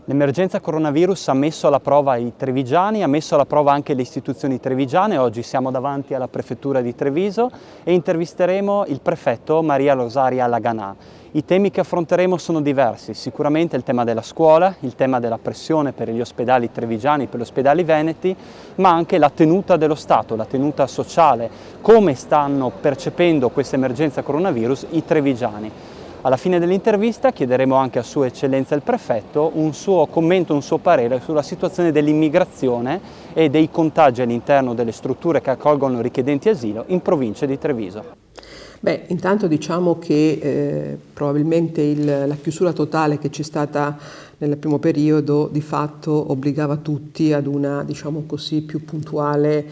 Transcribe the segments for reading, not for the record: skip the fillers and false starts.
L'emergenza coronavirus ha messo alla prova i trevigiani, ha messo alla prova anche le istituzioni trevigiane. Oggi siamo davanti alla prefettura di Treviso e intervisteremo il prefetto Maria Rosaria Laganà. I temi che affronteremo sono diversi, sicuramente il tema della scuola, il tema della pressione per gli ospedali trevigiani, per gli ospedali veneti, ma anche la tenuta dello Stato, la tenuta sociale, come stanno percependo questa emergenza coronavirus i trevigiani. Alla fine dell'intervista chiederemo anche a Sua Eccellenza il Prefetto un suo commento, un suo parere sulla situazione dell'immigrazione e dei contagi all'interno delle strutture che accolgono richiedenti asilo in provincia di Treviso. Beh, intanto diciamo che probabilmente la chiusura totale che c'è stata nel primo periodo di fatto obbligava tutti ad una, diciamo così, più puntuale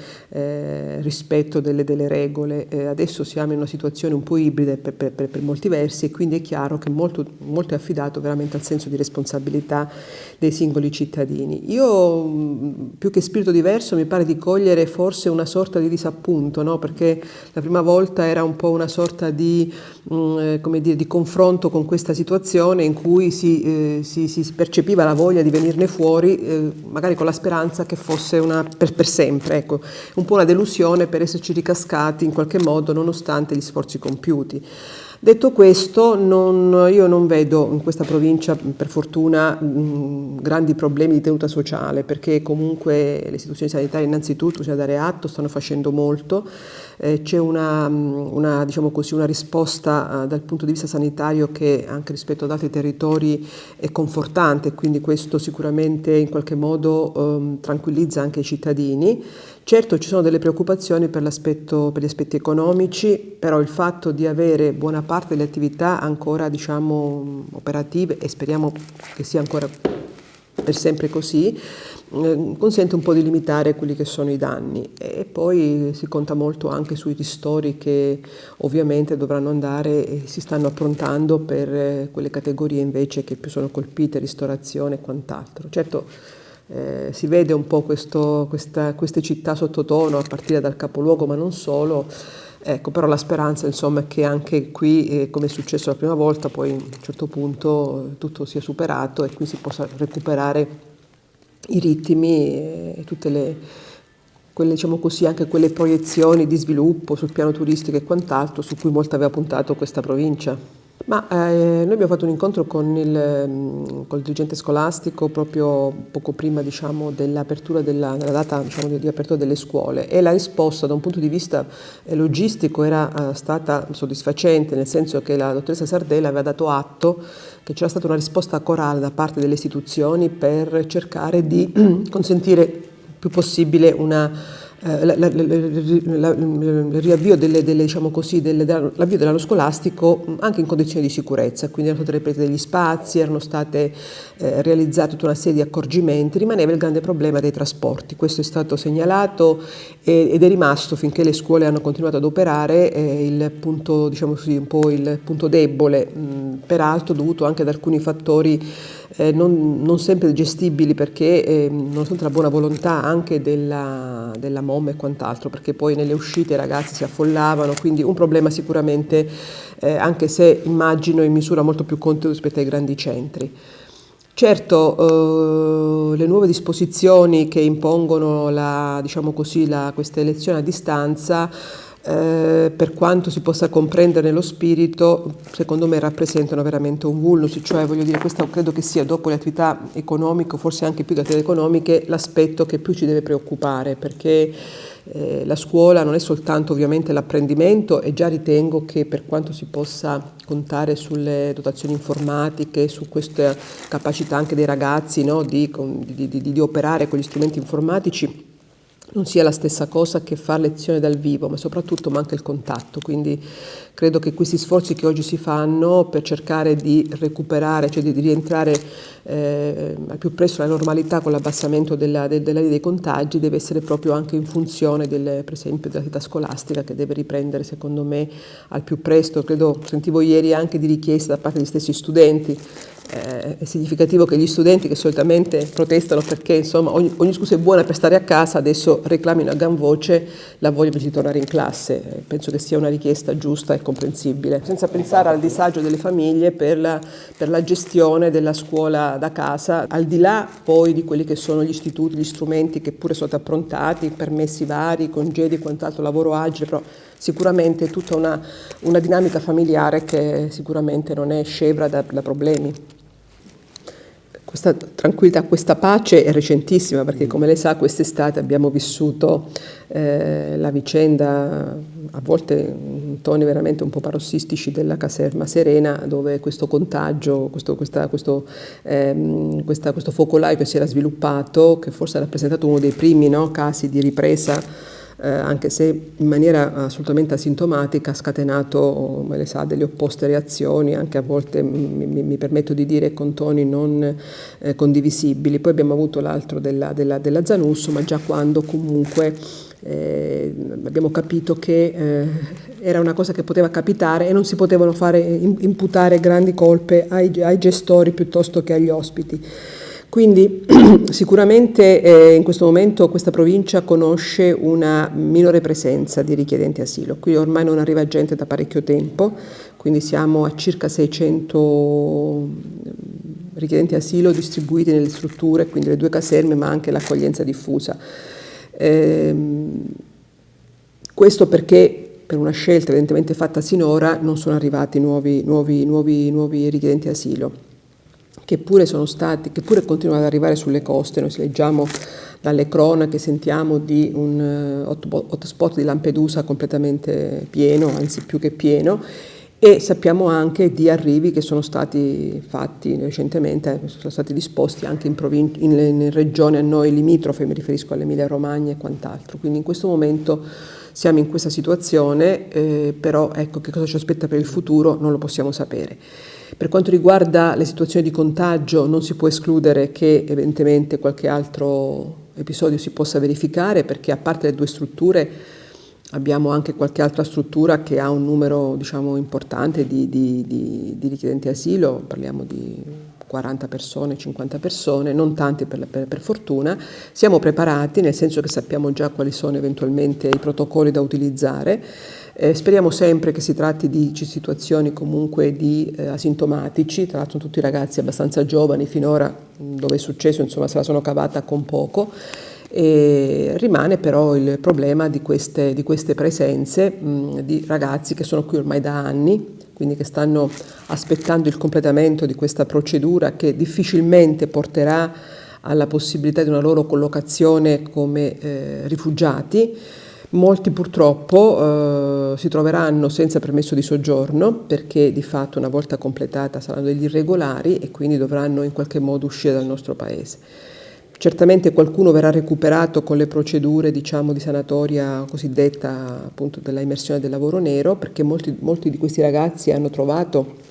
rispetto delle regole. Adesso siamo in una situazione un po' ibrida per molti versi e quindi è chiaro che molto è affidato veramente al senso di responsabilità dei singoli cittadini. Io, più che spirito diverso, mi pare di cogliere forse una sorta di disappunto, no? Perché la prima volta era un po' una sorta di, come dire, di confronto con questa situazione in cui si percepiva la voglia di venirne fuori, magari con la speranza che fosse una per sempre, ecco, un po' una delusione per esserci ricascati in qualche modo nonostante gli sforzi compiuti. Detto questo, io non vedo in questa provincia, per fortuna, grandi problemi di tenuta sociale, perché comunque le istituzioni sanitarie innanzitutto, bisogna dare atto, stanno facendo molto. C'è diciamo così, una risposta dal punto di vista sanitario che anche rispetto ad altri territori è confortante, quindi questo sicuramente in qualche modo tranquillizza anche i cittadini. Certo ci sono delle preoccupazioni per gli aspetti economici, però il fatto di avere buona parte delle attività ancora, diciamo, operative, e speriamo che sia ancora per sempre così, consente un po' di limitare quelli che sono i danni, e poi si conta molto anche sui ristori che ovviamente dovranno andare e si stanno approntando per quelle categorie invece che più sono colpite, ristorazione e quant'altro. Certo, si vede un po' queste città sottotono a partire dal capoluogo, ma non solo. Ecco, però la speranza, insomma, è che anche qui, come è successo la prima volta, poi a un certo punto tutto sia superato e qui si possa recuperare i ritmi e tutte quelle, diciamo così, anche quelle proiezioni di sviluppo sul piano turistico e quant'altro su cui molto aveva puntato questa provincia. Ma noi abbiamo fatto un incontro con il dirigente scolastico proprio poco prima, diciamo, dell'apertura della data, diciamo, di apertura delle scuole, e la risposta da un punto di vista logistico era stata soddisfacente, nel senso che la dottoressa Sardella aveva dato atto che c'era stata una risposta corale da parte delle istituzioni per cercare di consentire il più possibile il riavvio diciamo così, l'avvio dell'anno scolastico anche in condizioni di sicurezza, quindi erano state riprese degli spazi, erano state realizzate tutta una serie di accorgimenti, rimaneva il grande problema dei trasporti. Questo è stato segnalato ed è rimasto, finché le scuole hanno continuato ad operare, il punto, diciamo così, un po' il punto debole, peraltro dovuto anche ad alcuni fattori non sempre gestibili, perché nonostante la buona volontà anche della MOM e quant'altro, perché poi nelle uscite i ragazzi si affollavano, quindi un problema sicuramente, anche se immagino in misura molto più contenuta rispetto ai grandi centri. Certo, le nuove disposizioni che impongono diciamo così, questa elezione a distanza, per quanto si possa comprendere nello spirito, secondo me rappresentano veramente un vulnus, cioè voglio dire, questo credo che sia, dopo le attività economiche, forse anche più le attività economiche, l'aspetto che più ci deve preoccupare, perché la scuola non è soltanto ovviamente l'apprendimento, e già ritengo che per quanto si possa contare sulle dotazioni informatiche, su questa capacità anche dei ragazzi, no, di operare con gli strumenti informatici, non sia la stessa cosa che fare lezione dal vivo, ma soprattutto manca il contatto. Quindi credo che questi sforzi che oggi si fanno per cercare di recuperare, cioè di rientrare al più presto alla normalità con l'abbassamento della linea dei contagi, deve essere proprio anche in funzione per esempio dell'attività scolastica, che deve riprendere secondo me al più presto. Credo, sentivo ieri anche di richieste da parte degli stessi studenti è significativo che gli studenti che solitamente protestano perché insomma ogni scusa è buona per stare a casa, adesso reclamino a gran voce la voglia di tornare in classe. Penso che sia una richiesta giusta e comprensibile, senza pensare al disagio delle famiglie per la gestione della scuola da casa, al di là poi di quelli che sono gli istituti, gli strumenti che pure sono approntati, permessi vari, congedi e quant'altro, lavoro agile, però sicuramente è tutta una dinamica familiare che sicuramente non è scevra da problemi. Questa tranquillità, questa pace è recentissima perché come lei sa quest'estate abbiamo vissuto la vicenda, a volte in toni veramente un po' parossistici, della caserma Serena, dove questo contagio, questo focolaio che si era sviluppato, che forse ha rappresentato uno dei primi casi di ripresa, anche se in maniera assolutamente asintomatica, ha scatenato, come lei sa, delle opposte reazioni, anche a volte mi permetto di dire con toni non condivisibili. Poi abbiamo avuto l'altro della Zanusso, ma già quando comunque abbiamo capito che era una cosa che poteva capitare e non si potevano imputare grandi colpe ai gestori piuttosto che agli ospiti. Quindi sicuramente in questo momento questa provincia conosce una minore presenza di richiedenti asilo. Qui ormai non arriva gente da parecchio tempo, quindi siamo a circa 600 richiedenti asilo distribuiti nelle strutture, quindi le 2 caserme ma anche l'accoglienza diffusa. Questo perché per una scelta evidentemente fatta sinora non sono arrivati nuovi richiedenti asilo, che pure continuano ad arrivare sulle coste. Noi leggiamo dalle cronache, sentiamo di un hotspot di Lampedusa completamente pieno, anzi più che pieno, e sappiamo anche di arrivi che sono stati fatti recentemente, sono stati disposti anche in regioni a noi limitrofe, mi riferisco all'Emilia Romagna e quant'altro. Quindi in questo momento siamo in questa situazione, però ecco, che cosa ci aspetta per il futuro non lo possiamo sapere. Per quanto riguarda le situazioni di contagio, non si può escludere che evidentemente qualche altro episodio si possa verificare, perché a parte le 2 strutture abbiamo anche qualche altra struttura che ha un numero importante di richiedenti asilo, parliamo di 40 persone, 50 persone, non tanti per fortuna. Siamo preparati, nel senso che sappiamo già quali sono eventualmente i protocolli da utilizzare. Speriamo sempre che si tratti di situazioni comunque di asintomatici, tra l'altro tutti ragazzi abbastanza giovani, finora dove è successo se la sono cavata con poco. E rimane però il problema di queste presenze di ragazzi che sono qui ormai da anni, quindi che stanno aspettando il completamento di questa procedura che difficilmente porterà alla possibilità di una loro collocazione come rifugiati. Molti purtroppo si troveranno senza permesso di soggiorno perché di fatto una volta completata saranno degli irregolari e quindi dovranno in qualche modo uscire dal nostro paese. Certamente qualcuno verrà recuperato con le procedure di sanatoria cosiddetta appunto della immersione del lavoro nero, perché molti di questi ragazzi hanno trovato,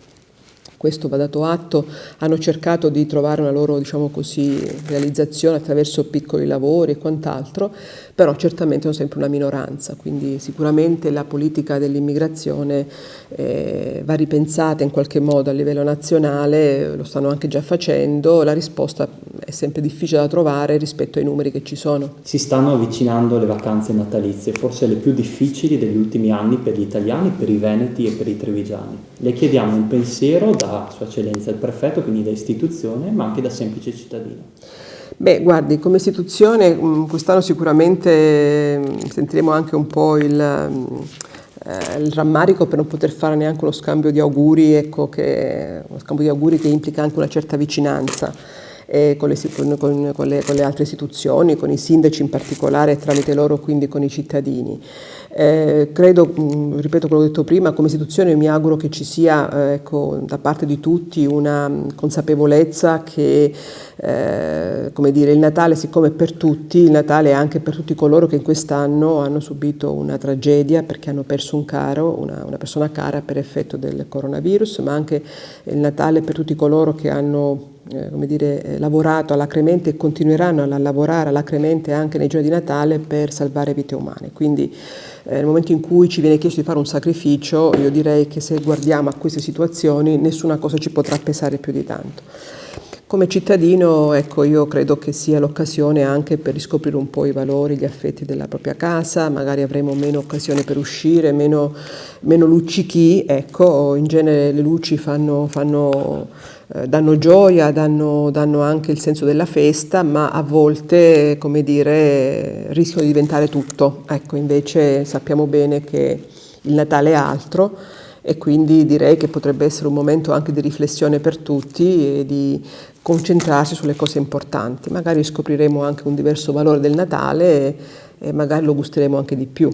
questo va dato atto, hanno cercato di trovare una loro realizzazione attraverso piccoli lavori e quant'altro, però certamente sono sempre una minoranza, quindi sicuramente la politica dell'immigrazione va ripensata in qualche modo a livello nazionale, lo stanno anche già facendo, la risposta è sempre difficile da trovare rispetto ai numeri che ci sono. Si stanno avvicinando le vacanze natalizie, forse le più difficili degli ultimi anni per gli italiani, per i veneti e per i trevigiani. Le chiediamo un pensiero da Sua Eccellenza il Prefetto, quindi da istituzione, ma anche da semplice cittadino. Beh, guardi, come istituzione quest'anno sicuramente sentiremo anche un po' il rammarico per non poter fare neanche uno scambio di auguri, uno scambio di auguri che implica anche una certa vicinanza con le altre istituzioni, con i sindaci in particolare, e tramite loro quindi con i cittadini. Credo, ripeto quello che ho detto prima, come istituzione mi auguro che ci sia da parte di tutti una consapevolezza che il Natale, siccome è per tutti, il Natale è anche per tutti coloro che in quest'anno hanno subito una tragedia perché hanno perso un caro, una persona cara per effetto del coronavirus, ma anche il Natale per tutti coloro che hanno come dire, lavorato alacremente e continueranno a lavorare alacremente anche nei giorni di Natale per salvare vite umane. Quindi nel momento in cui ci viene chiesto di fare un sacrificio, io direi che se guardiamo a queste situazioni nessuna cosa ci potrà pesare più di tanto. Come cittadino, ecco, io credo che sia l'occasione anche per riscoprire un po' i valori, gli affetti della propria casa, magari avremo meno occasione per uscire, meno luccichi, ecco, in genere le luci danno gioia, danno anche il senso della festa, ma a volte, come dire, rischiano di diventare tutto. Ecco, invece sappiamo bene che il Natale è altro e quindi direi che potrebbe essere un momento anche di riflessione per tutti e di concentrarsi sulle cose importanti. Magari scopriremo anche un diverso valore del Natale e magari lo gusteremo anche di più.